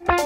I'm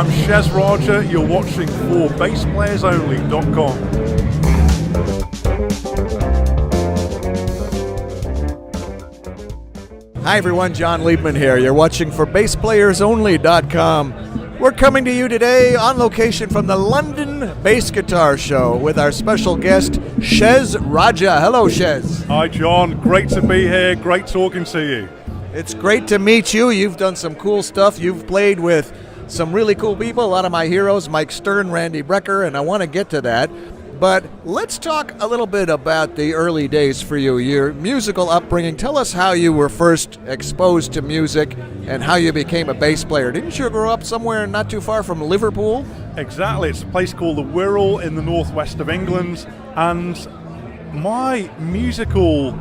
Shez Raja, you're watching for BassPlayersOnly.com. Hi everyone, John Liebman here. You're watching for BassPlayersOnly.com. We're coming to you today on location from the London Bass Guitar Show with our special guest, Shez Raja. Hello, Shez. Hi John, great to be here, great talking to you. It's great to meet you. You've done some cool stuff. You've played with some really cool people, a lot of my heroes, Mike Stern, Randy Brecker, and I want to get to that. But let's talk a little bit about the early days for you, your musical upbringing. Tell us how you were first exposed to music and how you became a bass player. Didn't you grow up somewhere not too far from Liverpool? Exactly, it's a place called the Wirral in the northwest of England, and my musical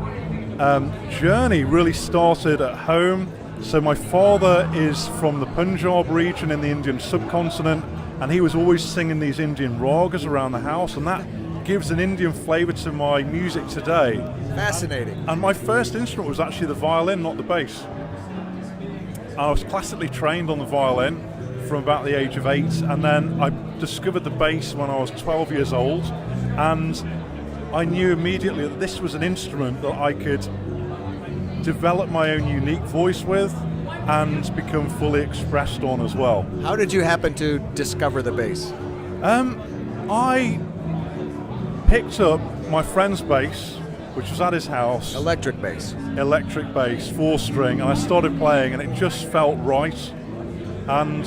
journey really started at home. So my father is from the Punjab region in the Indian subcontinent, and he was always singing these Indian ragas around the house, and that gives an Indian flavor to my music today. Fascinating. And my first instrument was actually the violin, not the bass. I was classically trained on the violin from about the age of 8, and then I discovered the bass when I was 12 years old, and I knew immediately that this was an instrument that I could develop my own unique voice with and become fully expressed on as well. How did you happen to discover the bass? I picked up my friend's bass, which was at his house. Electric bass. Electric bass, 4-string, and I started playing, and it just felt right and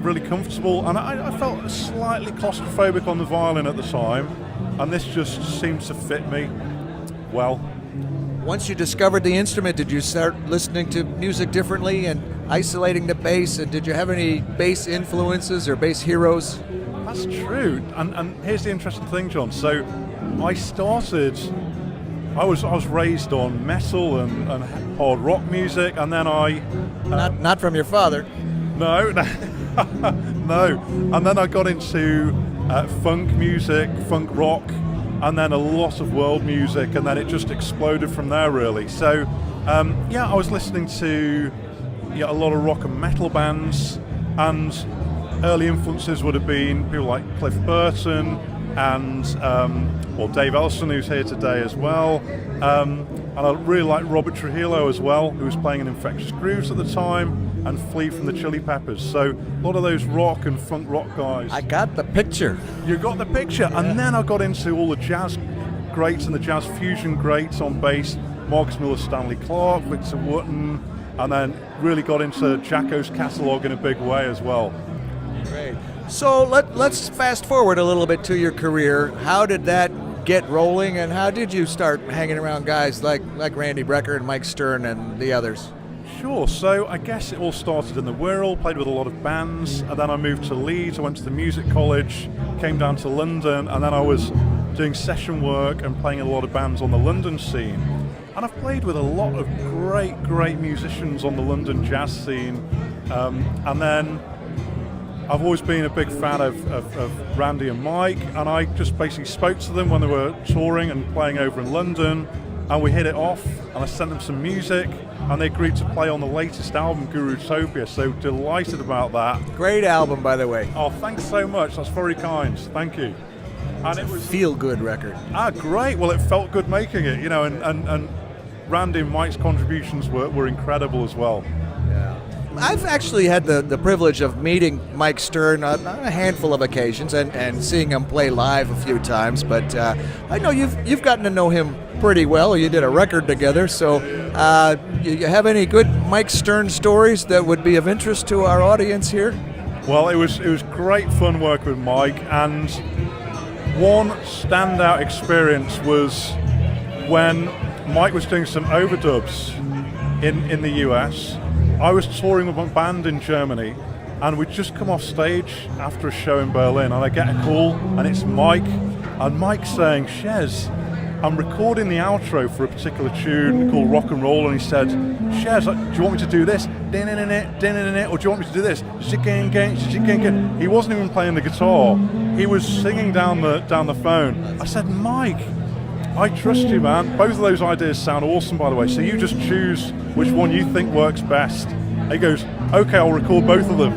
really comfortable. And I felt slightly claustrophobic on the violin at the time, and this just seemed to fit me well. Once you discovered the instrument, did you start listening to music differently and isolating the bass? And did you have any bass influences or bass heroes? That's true. And here's the interesting thing, John. So I was raised on metal and hard rock music, and then Not from your father. No. No. And then I got into funk music, funk rock, and then a lot of world music, and then it just exploded from there, really. So, I was listening to a lot of rock and metal bands, and early influences would have been people like Cliff Burton and Dave Ellison, who's here today as well. And I really liked Robert Trujillo as well, who was playing in Infectious Grooves at the time, and Flea from the Chili Peppers. So a lot of those rock and funk rock guys. I got the picture. You got the picture. Yeah. And then I got into all the jazz greats and the jazz fusion greats on bass. Marcus Miller, Stanley Clarke, Victor Wooten, and then really got into Jacko's catalogue in a big way as well. Great. So let's fast forward a little bit to your career. How did that get rolling, and how did you start hanging around guys like Randy Brecker and Mike Stern and the others? Sure, so I guess it all started in the Wirral, played with a lot of bands, and then I moved to Leeds, I went to the music college, came down to London, and then I was doing session work and playing in a lot of bands on the London scene. And I've played with a lot of great musicians on the London jazz scene, and then I've always been a big fan of Randy and Mike, and I just basically spoke to them when they were touring and playing over in London, and we hit it off, and I sent them some music, and they agreed to play on the latest album, Gurutopia, so delighted about that. Great album, by the way. Oh, thanks so much, that's very kind, thank you. And it was a feel-good record. Great, well it felt good making it, and Randy and Mike's contributions were incredible as well. Yeah. I've actually had the privilege of meeting Mike Stern on a handful of occasions and seeing him play live a few times, but I know you've gotten to know him pretty well. You did a record together, so you have any good Mike Stern stories that would be of interest to our audience here? Well, it was great fun working with Mike, and one standout experience was when Mike was doing some overdubs in the US. I was touring with my band in Germany, and we'd just come off stage after a show in Berlin, and I get a call, and it's Mike, and Mike's saying, Shez, I'm recording the outro for a particular tune called Rock and Roll, and he said, Shez, do you want me to do this? Or do you want me to do this? He wasn't even playing the guitar. He was singing down the phone. I said, Mike, I trust you, man. Both of those ideas sound awesome, by the way. So you just choose which one you think works best. And he goes, okay, I'll record both of them.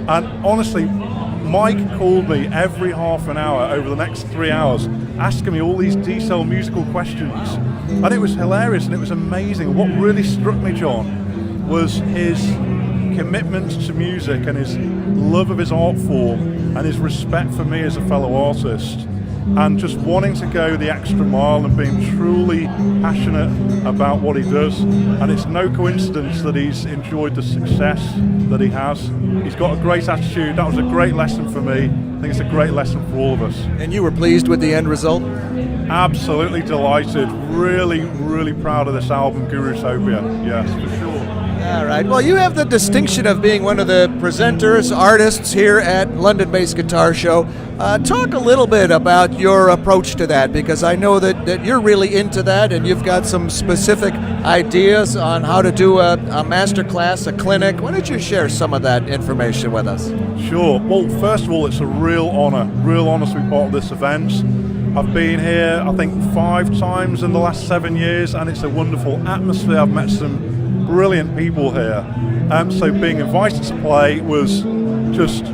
And honestly, Mike called me every half an hour over the next 3 hours, asking me all these detailed musical questions. And it was hilarious and it was amazing. What really struck me, John, was his commitment to music and his love of his art form and his respect for me as a fellow artist, and just wanting to go the extra mile and being truly passionate about what he does. And it's no coincidence that he's enjoyed the success that he has. He's got a great attitude. That was a great lesson for me. I think it's a great lesson for all of us. And you were pleased with the end result? Absolutely delighted. Really, really proud of this album, Gurutopia. Yes, for sure. All right. Well, you have the distinction of being one of the presenters, artists here at London Bass Guitar Show. Talk a little bit about your approach to that, because I know that you're really into that and you've got some specific ideas on how to do a masterclass, a clinic. Why don't you share some of that information with us? Sure. Well, first of all, it's a real honor to be part of this event. I've been here, I think, 5 times in the last 7 years, and it's a wonderful atmosphere. I've met some brilliant people here. So being invited to play was just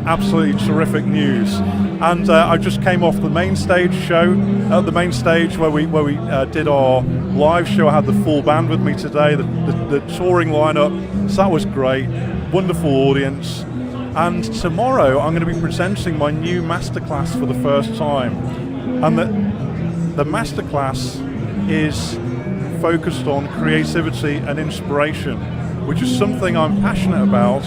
absolutely terrific news. And I just came off the main stage show, the main stage where we did our live show. I had the full band with me today, the touring lineup. So that was great, wonderful audience. And tomorrow I'm going to be presenting my new Masterclass for the first time. And the Masterclass is focused on creativity and inspiration, which is something I'm passionate about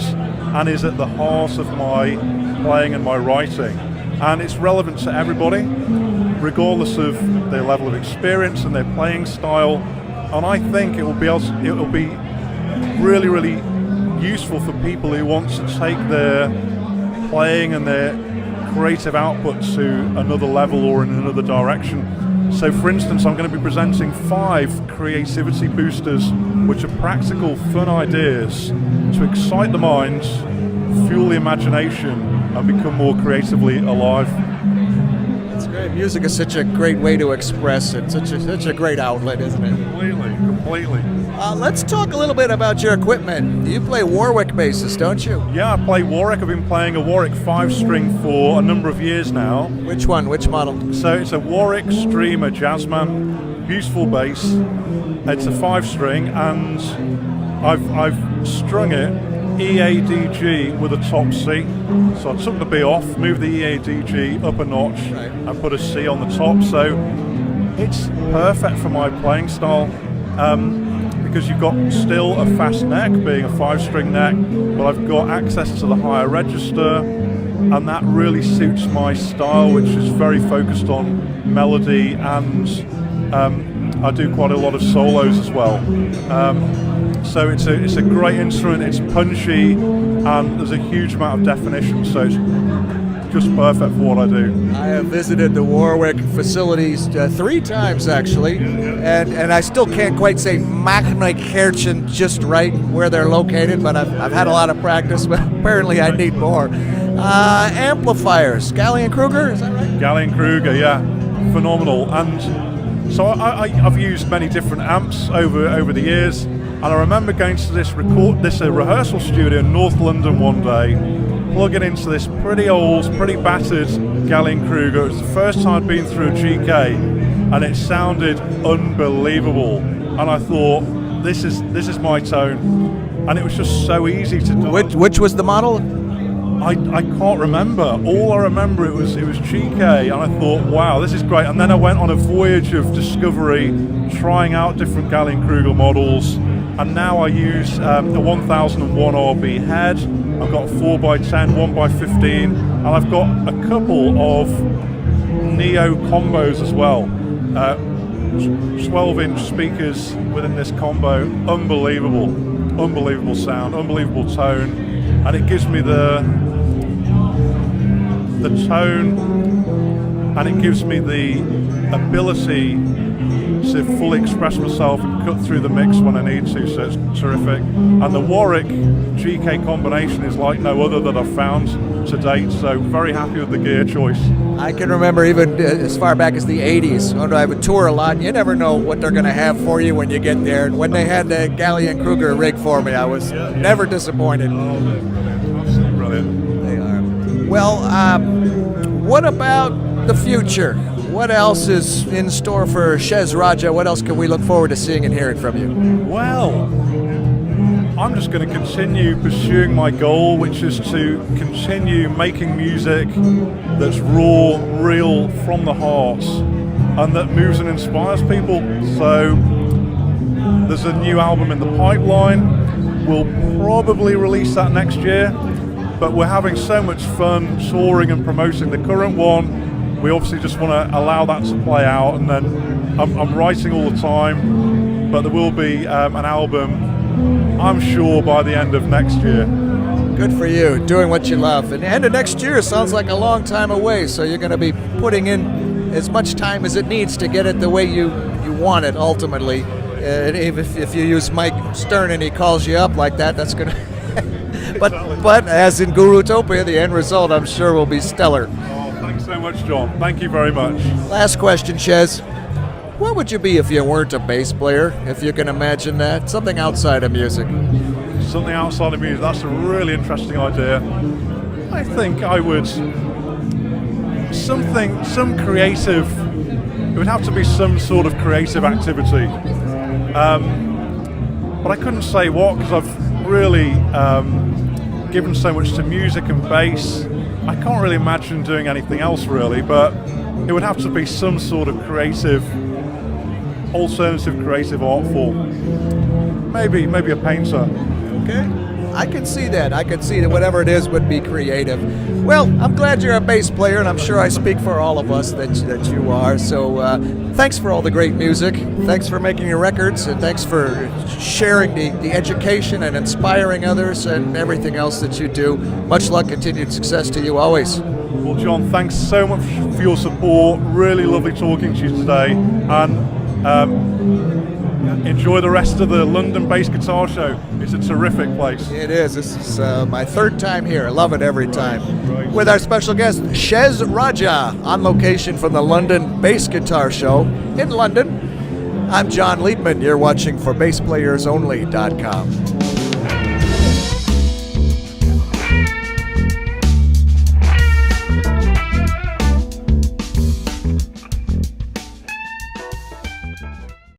and is at the heart of my playing and my writing. And it's relevant to everybody, regardless of their level of experience and their playing style. And I think it will be really, really useful for people who want to take their playing and their creative output to another level or in another direction. So for instance, I'm going to be presenting 5 creativity boosters, which are practical, fun ideas to excite the mind, fuel the imagination, and become more creatively alive. That's great. Music is such a great way to express it, such a great outlet, isn't it? Completely. Let's talk a little bit about your equipment. You play Warwick basses, don't you? Yeah, I play Warwick. I've been playing a Warwick 5-string for a number of years now. Which one? Which model? So it's a Warwick Streamer Jazzman, beautiful bass. It's a 5-string, and I've strung it EADG with a top C. So I took the B off, moved the EADG up a notch, right, and put a C on the top. So it's perfect for my playing style. Because you've got still a fast neck, being a 5-string neck, but I've got access to the higher register, and that really suits my style, which is very focused on melody, and I do quite a lot of solos as well. So it's a great instrument, it's punchy, and there's a huge amount of definition, so it's just perfect for what I do. I have visited the Warwick facilities 3 times actually, and I still can't quite say Machnerkirchen just right where they're located, but I've had a lot of practice, but apparently I need more. Amplifiers, Gallien-Kruger, is that right? Gallien-Kruger, yeah, phenomenal. And so I've used many different amps over the years, and I remember going to this rehearsal studio in North London one day, plugging into this pretty old, pretty battered Gallien-Kruger. It was the first time I'd been through a GK, and it sounded unbelievable. And I thought, this is my tone. And it was just so easy to do. Which was the model? I can't remember. All I remember it was GK, and I thought, wow, this is great. And then I went on a voyage of discovery, trying out different Gallien-Kruger models. And now I use a 1001 RB head. I've got 4x10, 1x15, and I've got a couple of Neo combos as well. 12-inch speakers within this combo. Unbelievable sound, unbelievable tone, and it gives me the tone, and it gives me the ability to to fully express myself and cut through the mix when I need to, so it's terrific. And the Warwick GK combination is like no other that I've found to date, so very happy with the gear choice. I can remember even as far back as the 80s, when I would tour a lot, and you never know what they're going to have for you when you get there. And when they had the Gallion Kruger rig for me, I was never disappointed. Oh, they're brilliant. Absolutely brilliant. They are. Well, what about the future? What else is in store for Shez Raja? What else can we look forward to seeing and hearing from you? Well, I'm just going to continue pursuing my goal, which is to continue making music that's raw, real, from the heart, and that moves and inspires people. So there's a new album in the pipeline. We'll probably release that next year, but we're having so much fun touring and promoting the current one. We obviously just want to allow that to play out, and then I'm writing all the time, but there will be an album, I'm sure, by the end of next year. Good for you, doing what you love. And the end of next year sounds like a long time away, so you're going to be putting in as much time as it needs to get it the way you want it ultimately. If you use Mike Stern and he calls you up like that, that's going to... but as in Gurutopia, the end result, I'm sure, will be stellar. Thanks so much, John. Thank you very much. Last question, Shez. What would you be if you weren't a bass player, if you can imagine that? Something outside of music. Something outside of music, that's a really interesting idea. I think I would... some creative... It would have to be some sort of creative activity. But I couldn't say what, because I've really given so much to music and bass. I can't really imagine doing anything else really, but it would have to be some sort of creative, alternative creative art form. Maybe a painter. Okay. I can see that. I can see that whatever it is would be creative. Well, I'm glad you're a bass player, and I'm sure I speak for all of us that you are. So thanks for all the great music. Thanks for making your records, and thanks for sharing the education and inspiring others and everything else that you do. Much luck, continued success to you always. Well, John, thanks so much for your support. Really lovely talking to you today. And enjoy the rest of the London Bass Guitar Show. It's a terrific place. It is. This is my third time here. I love it every time. Right. With our special guest, Shez Raja, on location from the London Bass Guitar Show in London. I'm John Liebman. You're watching for BassPlayersOnly.com.